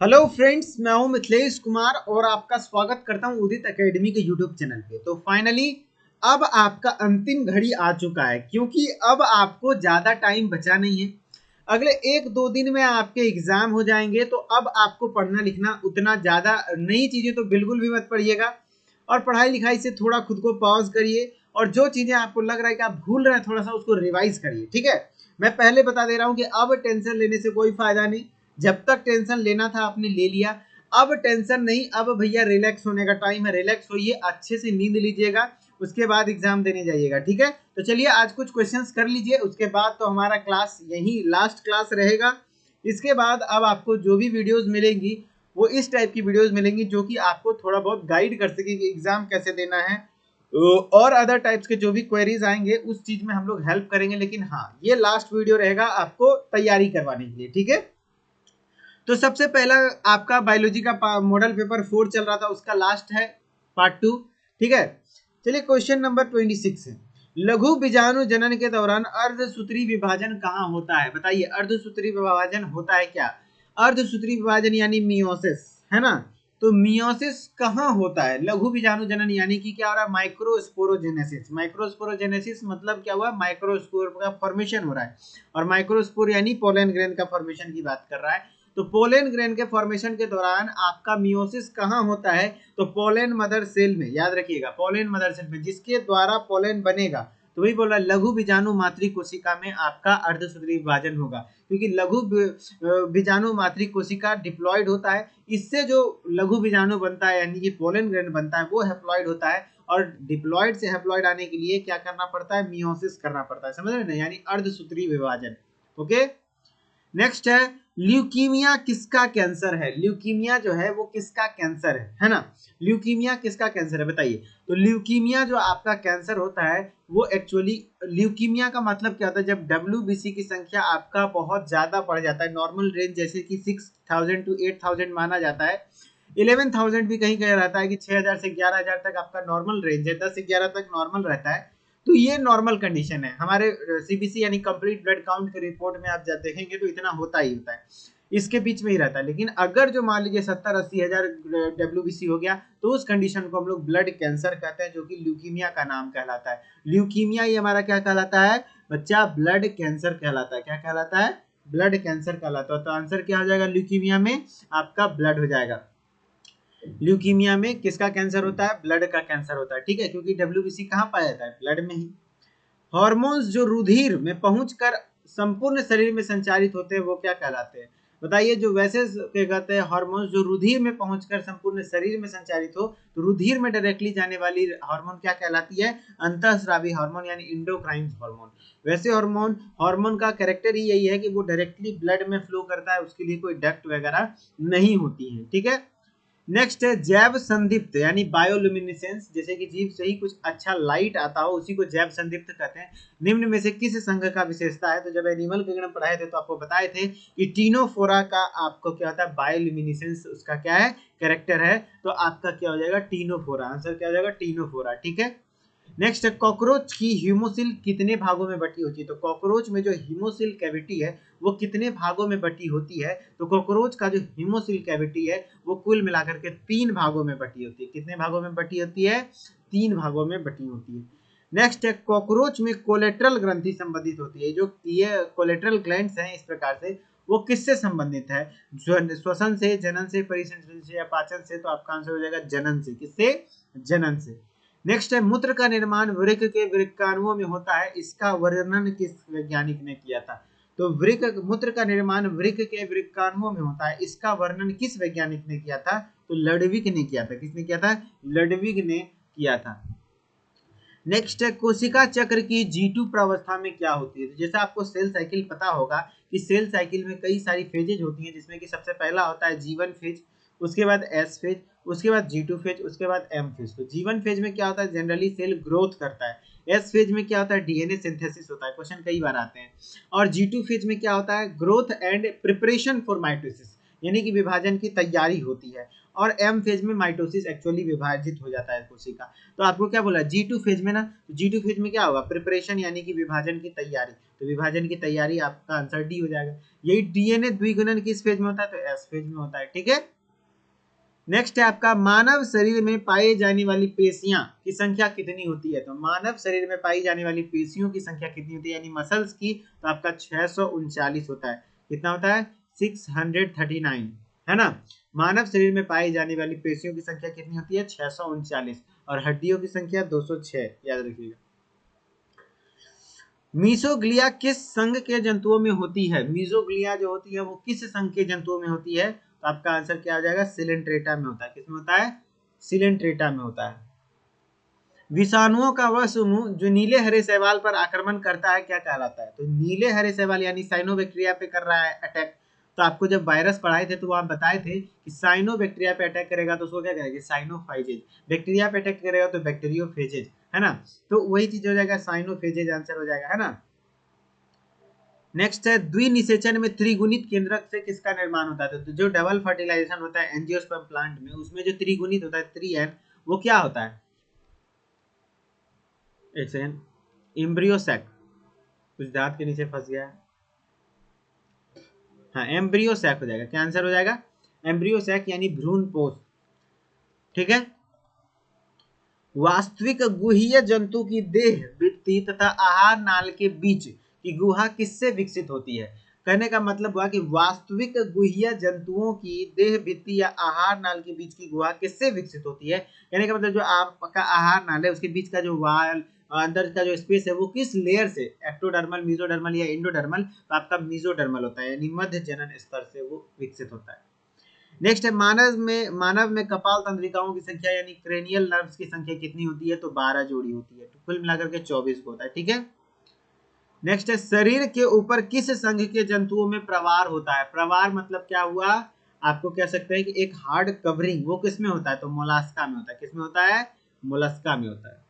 Hello friends, मैं हूं मिथिलेश कुमार और आपका स्वागत करता हूं उदित एकेडमी के यूट्यूब चैनल पे। तो फाइनली अब आपका अंतिम घड़ी आ चुका है, क्योंकि अब आपको ज़्यादा टाइम बचा नहीं है। अगले एक दो दिन में आपके एग्जाम हो जाएंगे, तो अब आपको पढ़ना लिखना उतना ज़्यादा, नई चीज़ें तो बिल्कुल भी मत पढ़िएगा और पढ़ाई लिखाई से थोड़ा खुद को पॉज करिए और जो चीज़ें आपको लग रहा है कि आप भूल रहे हैं थोड़ा सा उसको रिवाइज करिए। ठीक है, मैं पहले बता दे रहा हूँ कि अब टेंशन लेने से कोई फायदा नहीं। जब तक टेंशन लेना था आपने ले लिया, अब टेंशन नहीं। अब भैया रिलैक्स होने का टाइम है, रिलैक्स होइए, अच्छे से नींद लीजिएगा, उसके बाद एग्जाम देने जाइएगा। ठीक है, तो चलिए आज कुछ क्वेश्चंस कर लीजिए, उसके बाद तो हमारा क्लास यही लास्ट क्लास रहेगा। इसके बाद अब आपको जो भी वीडियोस मिलेंगी वो इस टाइप की वीडियोस मिलेंगी जो कि आपको थोड़ा बहुत गाइड कर सके कि एग्जाम कैसे देना है। और अदर टाइप्स के जो भी क्वेरीज आएंगे उस चीज में हम लोग हेल्प करेंगे, लेकिन हाँ ये लास्ट वीडियो रहेगा आपको तैयारी करवाने के लिए। ठीक है, तो सबसे पहला आपका बायोलॉजी का मॉडल पेपर 4 चल रहा था, उसका लास्ट है पार्ट 2। ठीक है, चलिए क्वेश्चन नंबर 26 है, लघु बीजाणु जनन के दौरान अर्धसूत्री विभाजन कहाँ होता है? बताइए, अर्धसूत्री विभाजन होता है क्या? अर्धसूत्री विभाजन यानी मियोसिस, है ना? तो मियोसिस कहाँ होता है? लघु बीजाणु जनन यानी कि क्या हो रहा है? माइक्रोस्पोरोजेनेसिस। माइक्रोस्पोरोजेनेसिस मतलब क्या हुआ? माइक्रोस्पोर का फॉर्मेशन हो रहा है, और माइक्रोस्पोर यानी पोलन ग्रेन का फॉर्मेशन की बात कर रहा है। तो पोलन ग्रेन के फॉर्मेशन के दौरान आपका मियोसिस कहाँ होता है? तो पोलन मदर सेल में, याद रखिएगा, पोलन मदर सेल में, जिसके द्वारा पोलन बनेगा। तो वही बोल रहा है, लघु बीजाणु मातृ कोशिका में आपका अर्धसूत्री विभाजन होगा, क्योंकि लघु बीजाणु मातृ कोशिका डिप्लॉयड होता है। इससे जो लघु बीजाणु बनता है यानी कि पोलन ग्रेन बनता है वो हैप्लॉयड होता है, और डिप्लॉयड से हैप्लॉयड आने के लिए क्या करना पड़ता है? मियोसिस करना पड़ता है। समझ रहे ना, यानी अर्धसूत्री विभाजन। ओके, नेक्स्ट है, ल्यूकीमिया किसका कैंसर है? ल्यूकीमिया जो है वो किसका कैंसर है ना? ल्यूकीमिया किसका कैंसर है बताइए। तो ल्यूकीमिया जो आपका कैंसर होता है वो एक्चुअली, ल्यूकीमिया का मतलब क्या होता है? जब डब्ल्यूबीसी की संख्या आपका बहुत ज्यादा बढ़ जाता है, नॉर्मल रेंज जैसे कि 6000 टू 8000 माना जाता है, 11000 भी कहीं कहीं रहता है कि 6000 से 11000 तक आपका नॉर्मल रेंज है, 10 से 11 तक नॉर्मल रहता है। तो ये नॉर्मल कंडीशन है। हमारे सीबीसी यानी कंप्लीट ब्लड काउंट के रिपोर्ट में आप जब देखेंगे तो इतना होता ही होता है, इसके बीच में ही रहता है। लेकिन अगर जो मान लीजिए 70-80 हजार डब्ल्यूबीसी हो गया तो उस कंडीशन को हम लोग ब्लड कैंसर कहते हैं, जो कि ल्यूकीमिया का नाम कहलाता है। ल्यूकीमिया ये हमारा क्या कहलाता है बच्चा? ब्लड कैंसर कहलाता है। क्या कहलाता है? ब्लड कैंसर कहलाता है। तो आंसर क्या हो जाएगा? ल्यूकीमिया में आपका ब्लड हो जाएगा। ल्यूकीमिया में किसका कैंसर होता है? ब्लड का कैंसर होता है। ठीक है, क्योंकि डब्ल्यूबीसी कहाँ पाया जाता है? ब्लड में ही। हार्मोन्स जो रुधिर में पहुंचकर संपूर्ण शरीर में संचारित होते हैं वो क्या कहलाते हैं? बताइए, जो वैसे क्या कहते हैं हार्मोन्स जो रुधिर में पहुंचकर संपूर्ण शरीर में संचारित हो, तो रुधिर में डायरेक्टली जाने वाली हार्मोन क्या कहलाती है? अंतःस्रावी हार्मोन यानी इंडोक्राइन हार्मोन। वैसे हार्मोन हार्मोन का कैरेक्टर ही यही है कि वो डायरेक्टली ब्लड में फ्लो करता है, उसके लिए कोई डक्ट वगैरह नहीं होती है। ठीक है, नेक्स्ट है जैव संदीप्त यानी बायोल्यूमिनेसेंस, जैसे कि जीव से ही कुछ अच्छा लाइट आता हो उसी को जैव संदीप्त कहते हैं। निम्न में से किस संघ का विशेषता है? तो जब एनिमल विज्ञान पढ़ाए थे तो आपको बताए थे कि टीनोफोरा का आपको क्या होता है? बायोल्यूमिनेसेंस उसका क्या है? कैरेक्टर है। तो आपका क्या हो जाएगा? टीनोफोरा। आंसर क्या हो जाएगा? टीनोफोरा। ठीक है, नेक्स्ट, कॉकरोच की हीमोसिल कितने भागों में बटी होती है? तो कॉकरोच में जो हीमोसिल कैविटी है वो कितने भागों में बटी होती है? तो कॉकरोच का जो हीमोसिल कैविटी है वो कुल मिलाकर के 3 भागों में बटी होती है। कितने भागों में बटी होती है? 3 भागों में बटी होती है। नेक्स्ट है, कॉकरोच में कोलेट्रल ग्रंथि संबंधित होती है। जो ये कोलेट्रल ग्लैंड्स हैं इस प्रकार से, वो किससे संबंधित है? श्वसन से, जनन से, परिसंचरण से या पाचन से? तो आपका आंसर हो जाएगा जनन से। किससे? जनन से। नेक्स्ट है, मूत्र का निर्माण वृक्क के वृक्काणुओं में होता है, इसका वर्णन किस वैज्ञानिक ने किया था? तो वृक्क, मूत्र का निर्माण वृक्क के वृक्काणुओं में होता है, इसका वर्णन किस वैज्ञानिक ने किया था? तो लडविक ने किया था। किसने किया था? लडविक ने किया था। नेक्स्ट है, कोशिका चक्र की G2 प्रावस्था में क्या होती है? तो जैसा आपको सेल साइकिल पता होगा कि सेल साइकिल में कई सारी फेजेज होती हैं, जिसमें कि सबसे पहला होता है G1 फेज, उसके बाद S फेज, उसके बाद G2 फेज, उसके बाद M फेज। तो G1 फेज में क्या होता है? जनरली सेल ग्रोथ करता है। S फेज में क्या होता है? डीएनए सिंथेसिस होता है, क्वेश्चन कई बार आते हैं। और G2 फेज में क्या होता है? Growth and preparation for mitosis, यानी कि विभाजन की तैयारी होती है। और एम फेज में माइटोसिस एक्चुअली विभाजित हो जाता है कोशिका। तो आपको क्या बोला G2 फेज में ना, G2 फेज में क्या होगा, प्रिपरेशन यानी कि विभाजन की तैयारी। तो विभाजन की तैयारी आपका आंसर डी हो जाएगा। यही डीएनए द्विगुणन किस फेज में होता है, तो एस फेज में होता है। ठीक है, नेक्स्ट है आपका मानव शरीर में पाई जाने वाली पेशियां की संख्या कितनी होती है। तो मानव शरीर में पाई जाने वाली पेशियों की संख्या कितनी होती है, यानी मसल्स की, तो आपका 639 होता है। कितना होता है, 639, है ना। मानव शरीर में पाई जाने वाली पेशियों की संख्या कितनी होती है, 639, और हड्डियों की संख्या 206, याद रखिएगा। मीसोग्लिया किस संघ के जंतुओं में होती है, मीसोग्लिया जो होती है वो किस संघ के जंतुओं में होती है, तो आपका आंसर क्या आ जाएगा, सिलेंट्रेटा में होता है। किसमें होता है, सिलेंट्रेटा में होता है। विषाणुओं का वह समूह जो नीले हरे शैवाल पर आक्रमण करता है क्या कहलाता है। तो नीले हरे शैवाल यानी साइनोबैक्टीरिया पे कर रहा है अटैक। तो आपको जब वायरस पढ़ाए थे तो आप बताए थे कि साइनोबैक्टीरिया पे अटैक करेगा तो उसको क्या करेगा, साइनोफाइजेज। बैक्टीरिया पे अटैक करेगा तो बैक्टीरियोफेजेज, है ना। तो वही चीज हो जाएगा, साइनोफेजेज आंसर हो जाएगा, है ना। नेक्स्ट है द्विनिषेचन में त्रिगुणित केंद्रक से किसका निर्माण होता है। तो जो डबल फर्टिलाइजेशन होता है एंजियोस्पर्म प्लांट में, उसमें जो त्रिगुणित होता है 3n, वो क्या होता है, एक सेकेंड, एम्ब्रियोसैक, कुछ दांत के नीचे फंस गया है, हाँ एम्ब्रियोसैक हो जाएगा। क्या आंसर हो जाएगा, एम्ब्रियोसैक यानी भ्रूणपोष। ठीक है, वास्तविक गुहीय जंतु की देह भित्ति तथा आहार नाल के बीच की गुहा किससे विकसित होती है। कहने का मतलब हुआ कि वास्तविक गुहीय जंतुओं की देह भित्ति या आहार नाल के बीच की गुहा किससे विकसित होती है। कहने का मतलब जो आपका आहार नाल है उसके बीच का जो वाल, अंदर का जो स्पेस है वो किस लेयर से, एक्टोडर्मल, मेसोडर्मल या एंडोडर्मल, तो आपका मेसोडर्मल होता है, यानी मध्य जनन स्तर से वो विकसित होता है। नेक्स्ट है मानव में कपाल तंत्रिकाओं की संख्या यानी क्रेनियल नर्व्स की संख्या कितनी होती है, तो 12 जोड़ी होती है। तो कुल मिलाकर के 24 को होता है। ठीक है, नेक्स्ट है शरीर के ऊपर किस संघ के जंतुओं में प्रवार होता है। प्रवार मतलब क्या हुआ, आपको कह सकते हैं कि एक हार्ड कवरिंग, वो किस में होता है, तो मोलास्का में होता है। किसमें होता है, मोलस्का में होता है।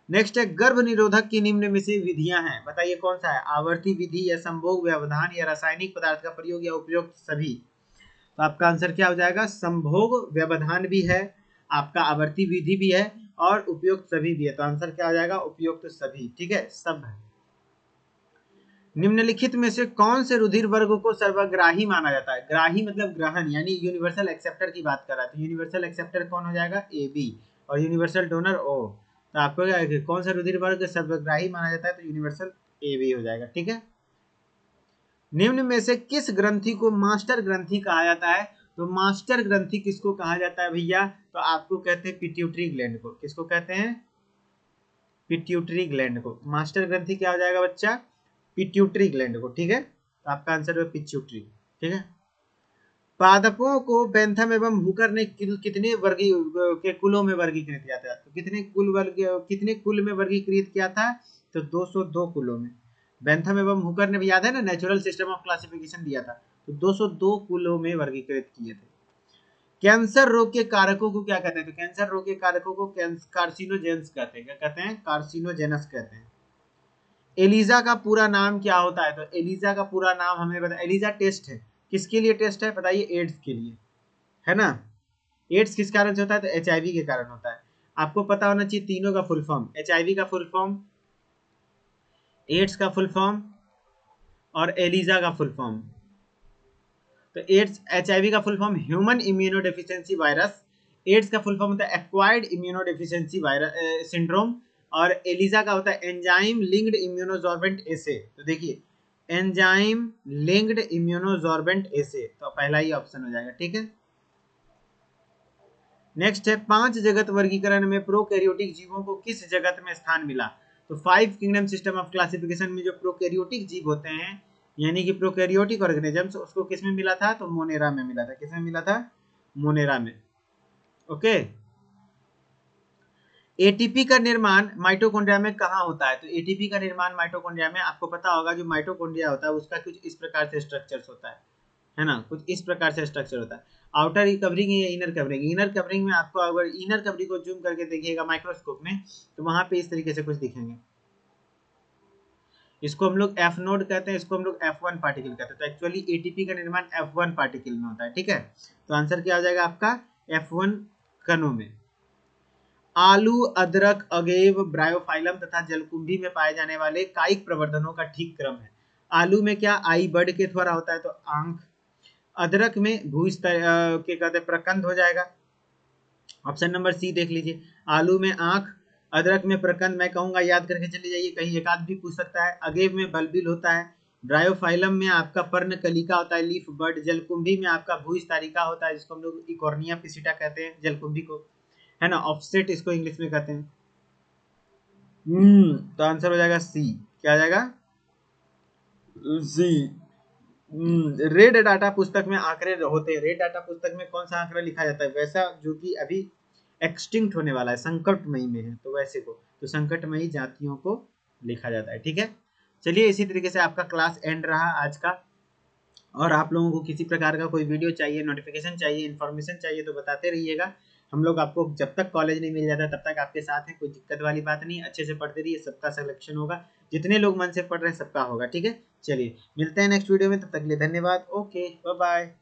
नेक्स्ट है गर्भ निरोधक की निम्न में से विधियां हैं, बताइए कौन सा है, आवर्ती विधि या संभोग व्यवधान या रासायनिक पदार्थ का प्रयोग या उपयुक्त सभी। तो आपका आंसर क्या हो जाएगा, संभोग व्यवधान भी है, आपका आवर्ती विधि भी है, और उपयुक्त सभी भी है। तो आंसर क्या हो जाएगा, उपयुक्त सभी। ठीक है, सब है। निम्नलिखित में से कौन से रुधिर वर्ग को सर्वग्राही माना जाता है। ग्राही मतलब ग्रहण, यानी यूनिवर्सल एक्सेप्टर की बात कर रहा है। तो यूनिवर्सल एक्सेप्टर कौन हो जाएगा, ए बी, और यूनिवर्सल डोनर ओ। तो आपको क्या है, कौन सा रुधिर वर्ग सर्वग्राही माना जाता है, तो यूनिवर्सल ए बी हो जाएगा। ठीक है, निम्न में से किस ग्रंथि को मास्टर ग्रंथि कहा जाता है। तो मास्टर ग्रंथि किसको कहा जाता है भैया, तो आपको कहते हैं पिट्यूटरी ग्लैंड को। किसको कहते हैं, पिट्यूटरी ग्लैंड को। मास्टर ग्रंथि क्या हो जाएगा बच्चा, पिट्यूटरी ग्लैंड को। ठीक है, तो आपका आंसर है पिट्यूटरी। ठीक है, पादपों को बेंथम एवं हुकर ने कितने वर्गी के कुलों में वर्गीकृत किया था। तो कितने कुल में वर्गीकृत किया था, तो 202 कुलों में। बेंथम एवं हुकर ने भी, याद है ना, नेचुरल सिस्टम ऑफ क्लासिफिकेशन दिया था, तो 202 कुलों में वर्गीकृत किए थे। कैंसर रोग के कारकों को क्या कहते हैं। तो कैंसर रोग के कारकों को कार्सिनोजेंस कहते हैं। क्या कहते हैं, कार्सिनोजेनस कहते हैं। एलिजा का पूरा नाम क्या होता है। तो एलिजा का पूरा नाम हमें बता, एलिजा टेस्ट है, किसके लिए टेस्ट है बताइए, एड्स के लिए, है ना। एड्स किस कारण से होता है, तो एचआईवी के कारण होता है। आपको पता होना चाहिए तीनों का फुल फॉर्म, एचआईवी का फुल फॉर्म, एड्स का फुल फॉर्म, और एलिजा का फुल फॉर्म। तो एड्स, एचआईवी का full form human immunodeficiency virus, AIDS का फुल फॉर्म होता है एक्वायर्ड इम्यूनोडेफिशिएंसी वायरस सिंड्रोम, और एलिजा का होता है एंजाइम लिंक्ड इम्यूनोसॉर्बेंट एसे। तो देखिए एंजाइम लिंक्ड इम्यूनोसॉर्बेंट एसे, तो पहला ही ऑप्शन हो जाएगा। ठीक है, नेक्स्ट है 5 जगत वर्गीकरण में प्रोकैरियोटिक जीवों को किस जगत में स्थान मिला। तो 5 किंगडम सिस्टम ऑफ क्लासिफिकेशन में जो प्रोकैरियोटिक जीव होते हैं, यानी कि प्रोकैरियोटिक ऑर्गेनिजम्स, उसको किस में मिला था, तो मोनेरा में मिला था। किस में मिला था, मोनेरा में। ओके, एटीपी का निर्माण माइटोकॉन्ड्रिया में कहाँ होता है। तो एटीपी का निर्माण माइटोकॉन्ड्रिया में, आपको पता होगा जो माइटोकॉन्ड्रिया होता है उसका कुछ इस प्रकार से स्ट्रक्चर्स होता है ना, कुछ इस प्रकार से स्ट्रक्चर होता है। आउटर कवरिंग या इनर कवरिंग, इनर कवरिंग में आपको अगर इनर कवरिंग को जूम करके देखिएगा माइक्रोस्कोप में, तो वहां पे इस तरीके से कुछ दिखेंगे। इसको हम लोग एफ नोड कहते हैं, इसको हम लोग F1 पार्टिकल कहते हैं। तो एक्चुअली एटीपी का निर्माण F1 पार्टिकल में होता है। ठीक है, तो आंसर क्या हो जाएगा आपका, F1 कणों में। आलू, अदरक, अगेव, ब्रायोफाइलम तथा जलकुंभी में पाए जाने वाले कायिक प्रवर्धनों का ठीक क्रम है। आलू में क्या आई बर्ड के द्वारा होता है, तो आंख। अदरक में के कहते प्रकंद हो जाएगा। ऑप्शन नंबर सी देख लीजिए, आलू में आंख, अदरक में प्रकंद। मैं कहूंगा याद करके चले जाइए, कहीं एक आध भी पूछ सकता है। अगेव में बल्बिल होता है। ब्रायोफाइलम में आपका पर्ण कलिका होता है, लीफ बर्ड। जलकुंभी में आपका भूस्थारिका होता है, जिसको हम लोग इकोर्निया पिसिटा कहते हैं, जलकुंभी को, है ना। ऑफसेट इसको इंग्लिश में कहते हैं। तो आंसर हो जाएगा सी। क्या आ जाएगा, सी। रेड डाटा पुस्तक में आंकड़े होते हैं। रेड डाटा पुस्तक में कौन सा आंकड़ा लिखा जाता है, वैसा जो कि अभी एक्सटिंक्ट होने वाला है, संकटमयी में है, तो वैसे को, तो संकटमयी जातियों को लिखा जाता है। ठीक है, चलिए इसी तरीके से आपका क्लास एंड रहा आज का। और आप लोगों को किसी प्रकार का कोई वीडियो चाहिए, नोटिफिकेशन चाहिए, इन्फॉर्मेशन चाहिए, तो बताते रहिएगा। हम लोग आपको जब तक कॉलेज नहीं मिल जाता तब तक आपके साथ हैं, कोई दिक्कत वाली बात नहीं। अच्छे से पढ़ते रहिए, सबका सिलेक्शन होगा, जितने लोग मन से पढ़ रहे हैं सबका होगा। ठीक है, चलिए मिलते हैं नेक्स्ट वीडियो में, तब तक के लिए धन्यवाद। Okay, bye bye.